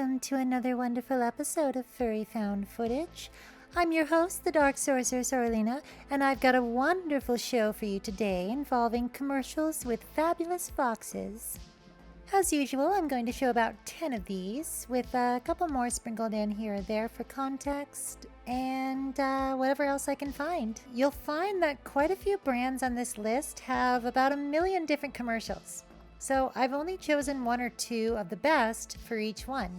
welcome to another wonderful episode of Furry Found Footage. I'm your host, the Dark Sorceress Orlina, and I've got a wonderful show for you today involving commercials with fabulous foxes. As usual, I'm going to show about 10 of these, with a couple more sprinkled in here or there for context, and whatever else I can find. You'll find that quite a few brands on this list have about 1 million different commercials. So I've only chosen 1 or 2 of the best for each one.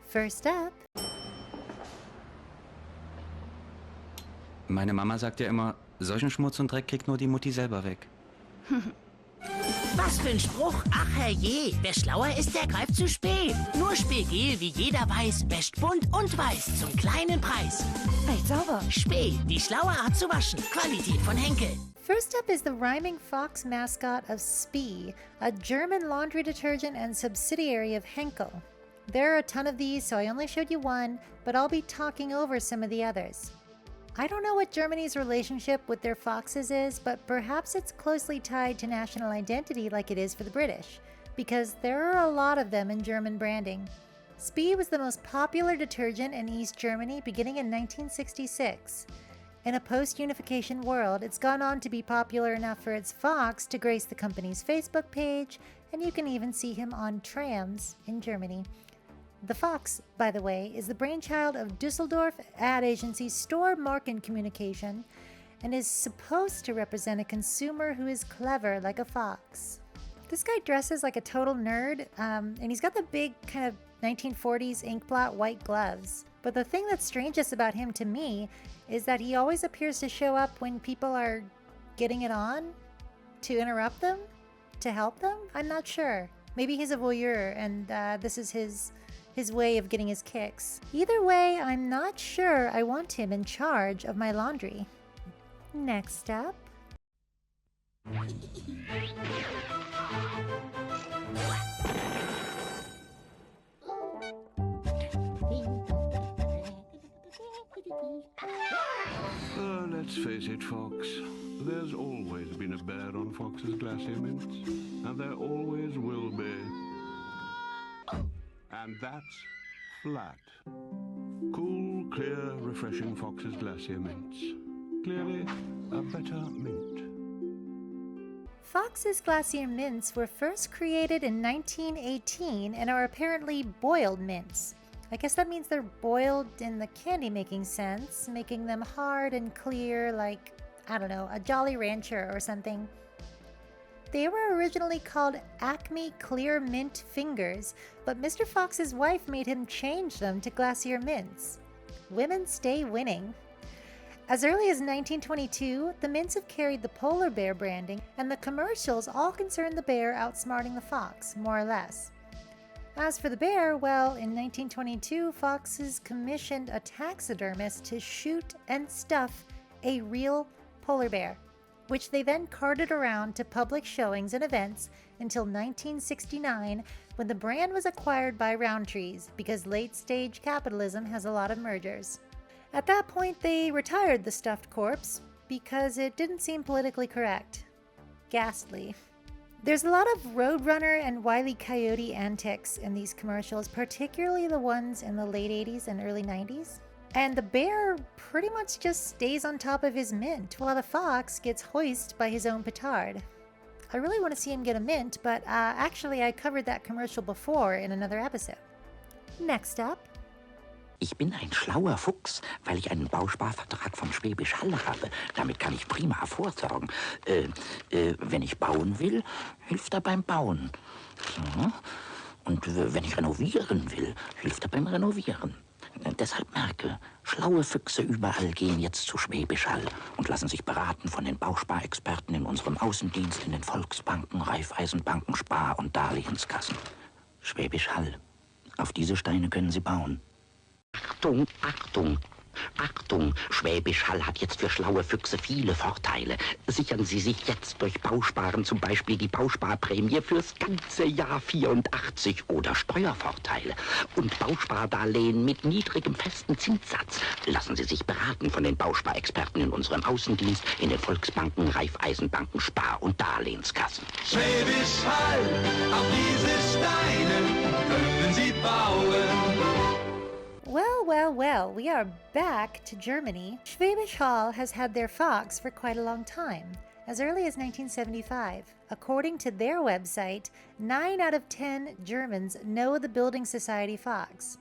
First up. Meine Mama sagt ja immer, solchen Schmutz und Dreck kriegt nur die Mutti selber weg. Was für ein Spruch! Ach herrje, wer schlauer ist, der greift zu Spee. Nur Spee-Gel, wie jeder weiß, wäscht bunt und weiß zum kleinen Preis. Echt sauber. Spee, die schlaue Art zu waschen. Qualität von Henkel. First up is the rhyming fox mascot of Spee, a German laundry detergent and subsidiary of Henkel. There are a ton of these, so I only showed you 1, but I'll be talking over some of the others. I don't know what Germany's relationship with their foxes is, but perhaps it's closely tied to national identity like it is for the British, because there are a lot of them in German branding. Spee was the most popular detergent in East Germany beginning in 1966. In a post-unification world, it's gone on to be popular enough for its fox to grace the company's Facebook page, and you can even see him on trams in Germany. The fox, by the way, is the brainchild of Düsseldorf ad agency Store Marken Communication and is supposed to represent a consumer who is clever like a fox. This guy dresses like a total nerd, and he's got the big kind of 1940s inkblot white gloves. But the thing that's strangest about him to me is that he always appears to show up when people are getting it on, to interrupt them, to help them. I'm not sure. Maybe he's a voyeur and this is his way of getting his kicks. Either way, I'm not sure I want him in charge of my laundry. Next up. Let's face it, Fox. There's always been a bear on Fox's glacier mints, and there always will be. And that's flat. Cool, clear, refreshing Fox's glacier mints. Clearly, a better mint. Fox's glacier mints were first created in 1918 and are apparently boiled mints. I guess that means they're boiled in the candy-making sense, making them hard and clear like, I don't know, a Jolly Rancher or something. They were originally called Acme Clear Mint Fingers, but Mr. Fox's wife made him change them to Glacier Mints. Women stay winning. As early as 1922, the mints have carried the polar bear branding, and the commercials all concern the bear outsmarting the fox, more or less. As for the bear, well, in 1922, Fox's commissioned a taxidermist to shoot and stuff a real polar bear, which they then carted around to public showings and events until 1969, when the brand was acquired by Roundtrees, because late-stage capitalism has a lot of mergers. At that point, they retired the stuffed corpse because it didn't seem politically correct. Ghastly. There's a lot of Roadrunner and Wile E. Coyote antics in these commercials, particularly the ones in the late 80s and early 90s. And the bear pretty much just stays on top of his mint, while the fox gets hoisted by his own petard. I really want to see him get a mint, but actually I covered that commercial before in another episode. Next up. Ich bin ein schlauer Fuchs, weil ich einen Bausparvertrag von Schwäbisch Hall habe. Damit kann ich prima vorsorgen. Wenn ich bauen will, hilft er beim Bauen. So. Und wenn ich renovieren will, hilft er beim Renovieren. Deshalb merke, schlaue Füchse überall gehen jetzt zu Schwäbisch Hall und lassen sich beraten von den Bausparexperten in unserem Außendienst, in den Volksbanken, Raiffeisenbanken, Spar- und Darlehenskassen. Schwäbisch Hall. Auf diese Steine können Sie bauen. Achtung, Achtung, Achtung! Schwäbisch Hall hat jetzt für schlaue Füchse viele Vorteile. Sichern Sie sich jetzt durch Bausparen zum Beispiel die Bausparprämie fürs ganze Jahr 84 oder Steuervorteile. Und Bauspardarlehen mit niedrigem festen Zinssatz. Lassen Sie sich beraten von den Bausparexperten in unserem Außendienst, in den Volksbanken, Raiffeisenbanken, Spar- und Darlehenskassen. Schwäbisch Hall, auf diese Steine können Sie bauen. Well, we are back to Germany. Schwäbisch Hall has had their fox for quite a long time, as early as 1975. According to their website, 9 out of 10 Germans know the building society fox.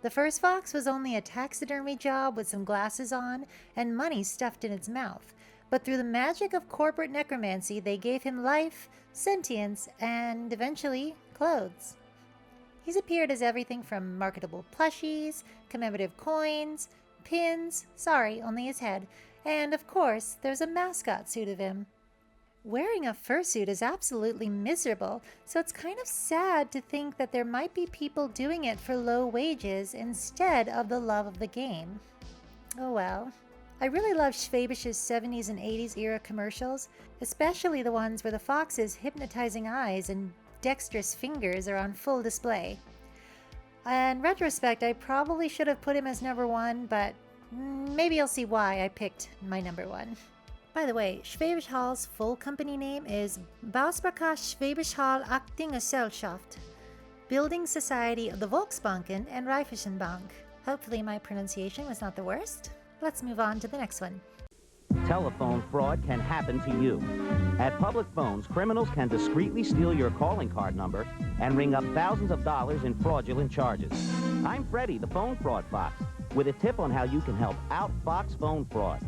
The first fox was only a taxidermy job with some glasses on and money stuffed in its mouth, but through the magic of corporate necromancy, they gave him life, sentience, and eventually clothes. He's appeared as everything from marketable plushies, commemorative coins, pins, only his head, and of course, there's a mascot suit of him. Wearing a fursuit is absolutely miserable, so it's kind of sad to think that there might be people doing it for low wages instead of the love of the game. Oh well. I really love Schwäbish's 70s and 80s era commercials, especially the ones where the fox's hypnotizing eyes and dexterous fingers are on full display. In retrospect, I probably should have put him as number 1, but maybe you'll see why I picked my number 1. By the way, Schwäbisch Hall's full company name is Bausparkasse Schwäbisch Hall Aktiengesellschaft, Building Society of the Volksbanken and Raiffeisenbank. Hopefully my pronunciation was not the worst. Let's move on to the next one. Telephone fraud can happen to you. At public phones, criminals can discreetly steal your calling card number and ring up thousands of dollars in fraudulent charges. I'm Freddy, the phone fraud fox, with a tip on how you can help outfox phone fraud.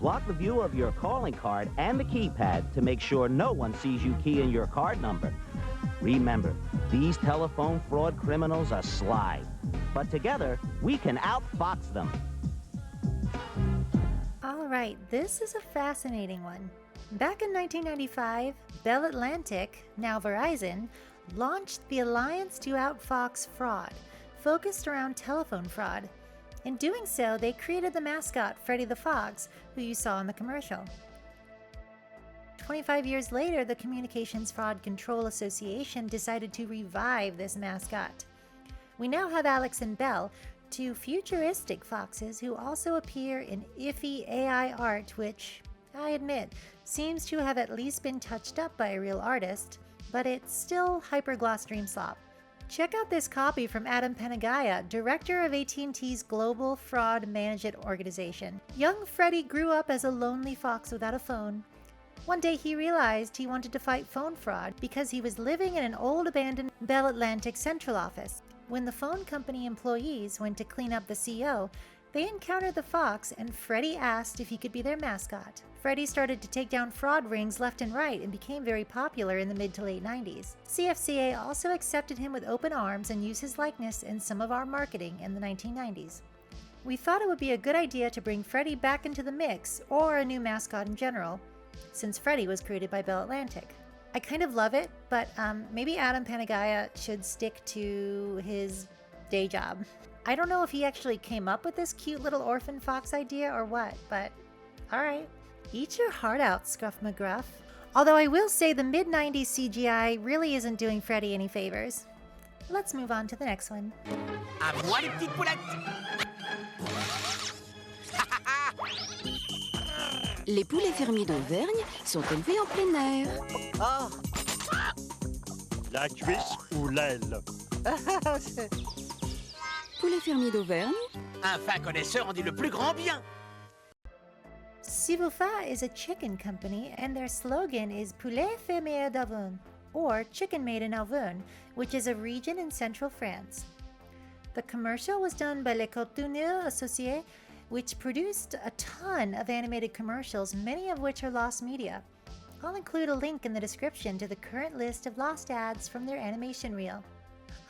Block the view of your calling card and the keypad to make sure no one sees you key in your card number. Remember, these telephone fraud criminals are sly, but together we can outfox them. All right, this is a fascinating one. Back in 1995, Bell Atlantic, now Verizon, launched the Alliance to Outfox Fraud, focused around telephone fraud. In doing so, they created the mascot, Freddy the Fox, who you saw in the commercial. 25 years later, the Communications Fraud Control Association decided to revive this mascot. We now have Alex and Bell, 2 futuristic foxes who also appear in iffy AI art, which, I admit, seems to have at least been touched up by a real artist, but it's still hypergloss dream slop. Check out this copy from Adam Panagaya, director of AT&T's Global Fraud Management Organization. Young Freddy grew up as a lonely fox without a phone. One day he realized he wanted to fight phone fraud because he was living in an old abandoned Bell Atlantic central office. When the phone company employees went to clean up the CO, they encountered the fox and Freddy asked if he could be their mascot. Freddy started to take down fraud rings left and right and became very popular in the mid to late 90s. CFCA also accepted him with open arms and used his likeness in some of our marketing in the 1990s. We thought it would be a good idea to bring Freddy back into the mix, or a new mascot in general, since Freddy was created by Bell Atlantic. I kind of love it, but maybe Adam Panagaya should stick to his day job. I don't know if he actually came up with this cute little orphan fox idea or what, but alright. Eat your heart out, Scruff McGruff. Although I will say the mid-90s CGI really isn't doing Freddy any favors. Let's move on to the next one. À moi les petites poulettes. Les poulets fermiers d'Auvergne sont élevés en plein air. Oh. La cuisse ou l'aile? Poulets fermiers d'Auvergne? Un fin connaisseur en dit le plus grand bien. Sivufa is a chicken company, and their slogan is Poulet fermier d'Auvergne, or Chicken Made in Auvergne, which is a region in central France. The commercial was done by Les Couturiers Associés, which produced a ton of animated commercials, many of which are lost media. I'll include a link in the description to the current list of lost ads from their animation reel.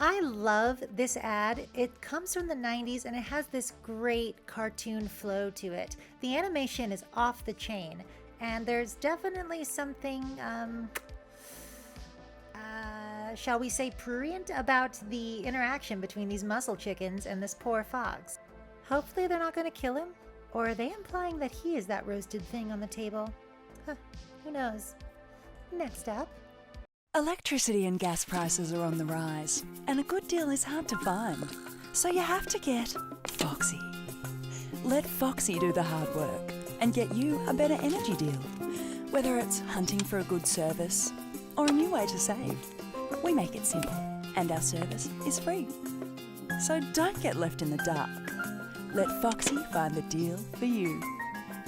I love this ad. It comes from the 90s and it has this great cartoon flow to it. The animation is off the chain, and there's definitely something, shall we say, prurient about the interaction between these muscle chickens and this poor fox. Hopefully they're not going to kill him, or are they implying that he is that roasted thing on the table? Huh, who knows? Next up. Electricity and gas prices are on the rise, and a good deal is hard to find. So you have to get Foxy. Let Foxy do the hard work and get you a better energy deal. Whether it's hunting for a good service or a new way to save, we make it simple, and our service is free. So don't get left in the dark. Let Foxy find the deal for you.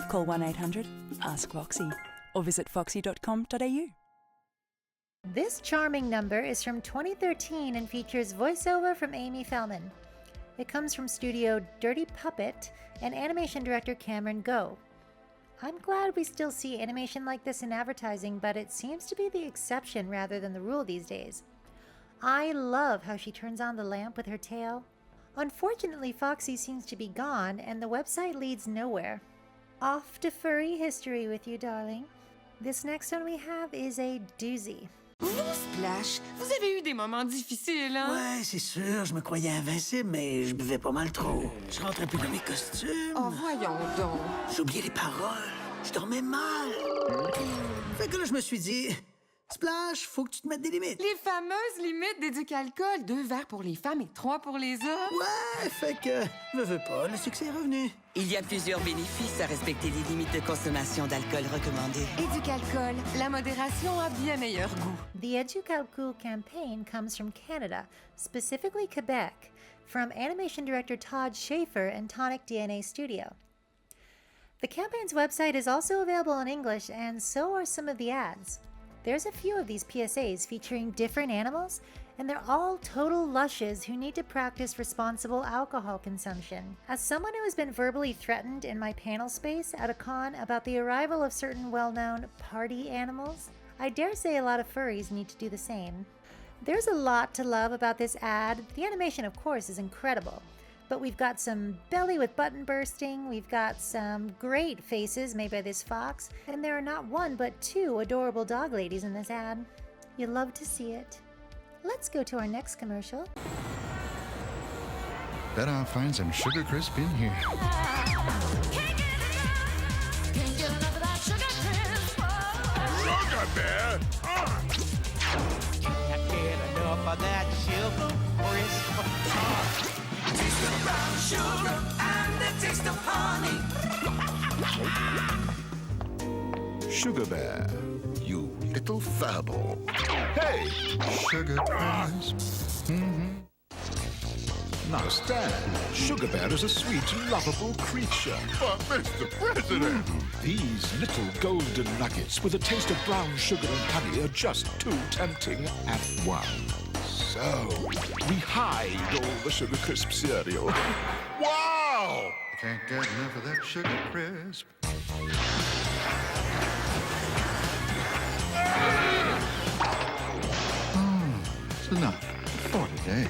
Call 1-800-ASK-FOXY or visit foxy.com.au. This charming number is from 2013 and features voiceover from Amy Fellman. It comes from studio Dirty Puppet and animation director Cameron Goh. I'm glad we still see animation like this in advertising, but it seems to be the exception rather than the rule these days. I love how she turns on the lamp with her tail. Unfortunately, Foxy seems to be gone and the website leads nowhere. Off to furry history with you, darling. This next one we have is a doozy. Vous, Splash, vous avez eu des moments difficiles, hein? Ouais, c'est sûr, je me croyais invincible, mais je buvais pas mal trop. Je rentrais plus dans mes costumes. Oh, voyons donc. J'oubliais les paroles. Je dormais mal. Fait que là, je me suis dit, Splash, faut que tu te mettes des limites. Les fameuses limites d'éduc-alcool. 2 verres pour les femmes et 3 pour les hommes. Ouais, fait que, veux pas, le succès est revenu. Il y a plusieurs bénéfices à respecter les limites de consommation d'alcool recommandées. Éduc-alcool, la modération a bien meilleur goût. The Educalcool campaign comes from Canada, specifically Quebec, from animation director Todd Schaefer and Tonic DNA Studio. The campaign's website is also available in English, and so are some of the ads. There's a few of these PSAs featuring different animals, and they're all total lushes who need to practice responsible alcohol consumption. As someone who has been verbally threatened in my panel space at a con about the arrival of certain well-known party animals, I dare say a lot of furries need to do the same. There's a lot to love about this ad. The animation, of course, is incredible. But we've got some belly with button bursting, we've got some great faces made by this fox, and there are not 1 but 2 adorable dog ladies in this ad. You'll love to see it. Let's go to our next commercial. Bet I'll find some Sugar Crisp in here. Sugar Bear! Can't get enough of that Sugar Crisp. Taste of brown sugar and the taste of honey. Sugar Bear, you little furball. Hey, Sugar Crisp. Now stand. Sugar Bear is a sweet, lovable creature. But Mr. President! These little golden nuggets with a taste of brown sugar and honey are just too tempting at once. So, we hide all the Sugar Crisp cereal. Wow! I can't get enough of that Sugar Crisp. It's enough for today.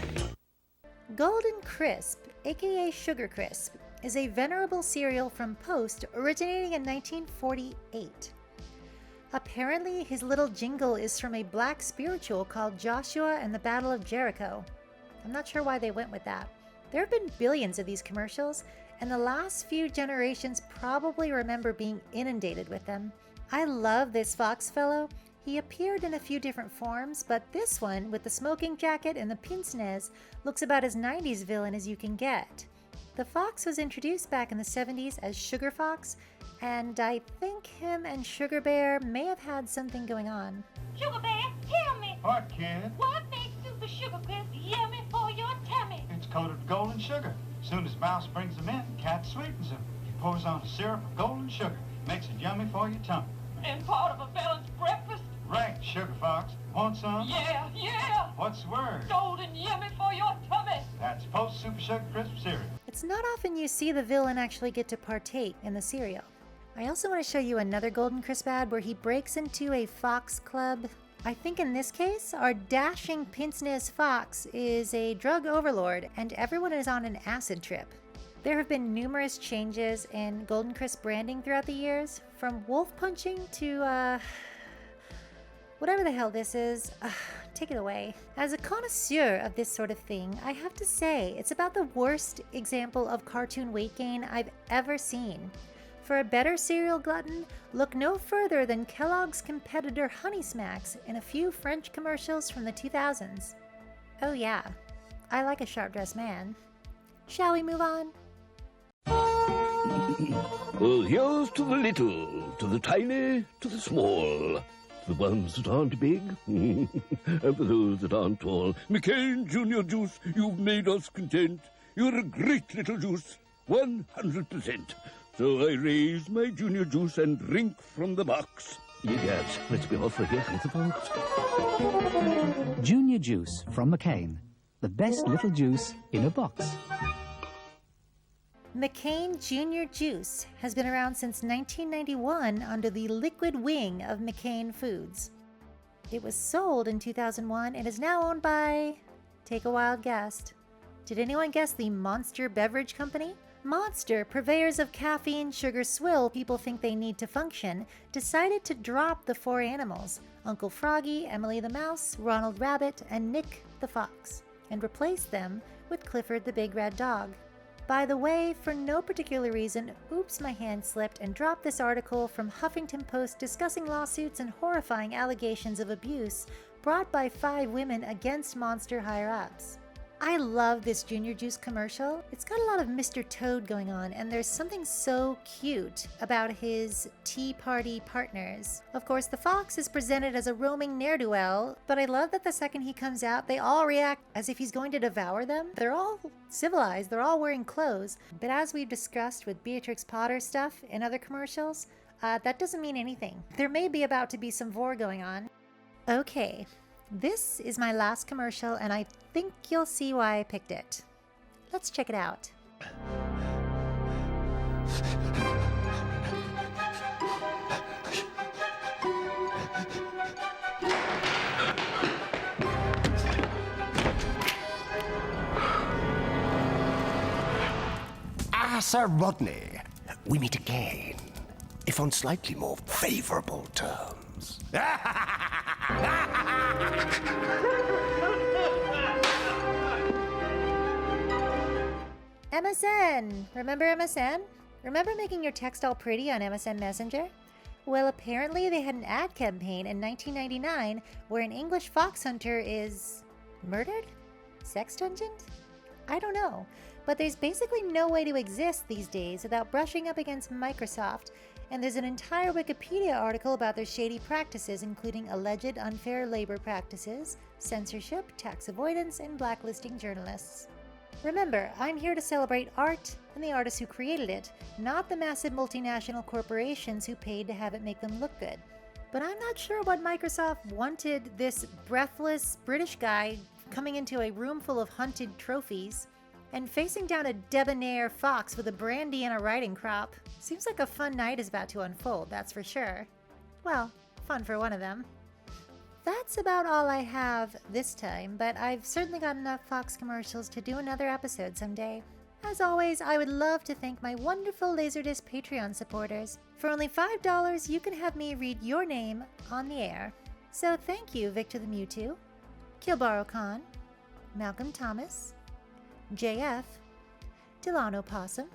Golden Crisp, aka Sugar Crisp, is a venerable cereal from Post originating in 1948. Apparently, his little jingle is from a black spiritual called Joshua and the Battle of Jericho. I'm not sure why they went with that. There have been billions of these commercials, and the last few generations probably remember being inundated with them. I love this fox fellow. He appeared in a few different forms, but this one, with the smoking jacket and the pince-nez, looks about as 90s villain as you can get. The fox was introduced back in the 70s as Sugar Fox, and I think him and Sugar Bear may have had something going on. Sugar Bear, tell me. What, kid? What makes Super Sugar Crisp yummy for your tummy? It's coated with golden sugar. As soon as Mouse brings them in, Cat sweetens them. She pours on a syrup of golden sugar. Makes it yummy for your tummy. And part of a balanced breakfast? Right, Sugar Fox. Want some? Yeah. What's the word? Golden yummy for your tummy. That's Post Super Sugar Crisp cereal. It's not often you see the villain actually get to partake in the cereal. I also want to show you another Golden Crisp ad where he breaks into a fox club. I think in this case, our dashing pince-nez fox is a drug overlord and everyone is on an acid trip. There have been numerous changes in Golden Crisp branding throughout the years, from wolf punching to, whatever the hell this is. Take it away. As a connoisseur of this sort of thing, I have to say it's about the worst example of cartoon weight gain I've ever seen. For a better cereal glutton, look no further than Kellogg's competitor Honey Smacks in a few French commercials from the 2000s. Oh yeah, I like a sharp-dressed man. Shall we move on? Well, here's to the little, to the tiny, to the small. The ones that aren't big, and for those that aren't tall. McCain Junior Juice, you've made us content. You're a great little juice. 100%. So I raise my junior juice and drink from the box. Yes, let's be off again, folks. Junior juice from McCain. The best little juice in a box. McCain Junior Juice has been around since 1991 under the liquid wing of McCain Foods. It was sold in 2001 and is now owned by... Take a wild guess. Did anyone guess the Monster Beverage Company? Monster, purveyors of caffeine, sugar, swill people think they need to function, decided to drop the 4 animals, Uncle Froggy, Emily the Mouse, Ronald Rabbit, and Nick the Fox, and replace them with Clifford the Big Red Dog. By the way, for no particular reason, oops, my hand slipped and dropped this article from Huffington Post discussing lawsuits and horrifying allegations of abuse brought by 5 women against Monster higher-ups. I love this Junior Juice commercial. It's got a lot of Mr. Toad going on, and there's something so cute about his tea party partners. Of course, the fox is presented as a roaming ne'er-do-well, but I love that the second he comes out, they all react as if he's going to devour them. They're all civilized, they're all wearing clothes, but as we've discussed with Beatrix Potter stuff in other commercials, that doesn't mean anything. There may be about to be some vor going on. Okay. This is my last commercial, and I think you'll see why I picked it. Let's check it out. Sir Rodney, we meet again, if on slightly more favorable terms. MSN! Remember MSN? Remember making your text all pretty on MSN Messenger? Well, apparently they had an ad campaign in 1999 where an English fox hunter is... murdered? Sex dungeoned? I don't know, but there's basically no way to exist these days without brushing up against Microsoft, and there's an entire Wikipedia article about their shady practices, including alleged unfair labor practices, censorship, tax avoidance, and blacklisting journalists. Remember, I'm here to celebrate art and the artists who created it, not the massive multinational corporations who paid to have it make them look good. But I'm not sure what Microsoft wanted this breathless British guy coming into a room full of hunted trophies and facing down a debonair fox with a brandy and a riding crop. Seems like a fun night is about to unfold, that's for sure. Well, fun for one of them. That's about all I have this time, but I've certainly got enough Fox commercials to do another episode someday. As always, I would love to thank my wonderful Laserdisc Patreon supporters. For only $5, you can have me read your name on the air. So thank you, Victor the Mewtwo, Kilbaro Khan, Malcolm Thomas, JF, Delano Possum,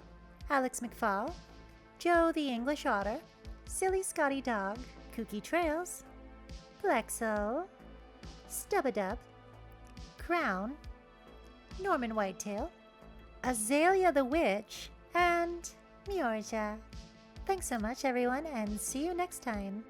Alex McFall, Joe the English Otter, Silly Scotty Dog, Kooky Trails, Plexo, Stubadub, Crown, Norman Whitetail, Azalea the Witch, and Miorja. Thanks so much, everyone, and see you next time.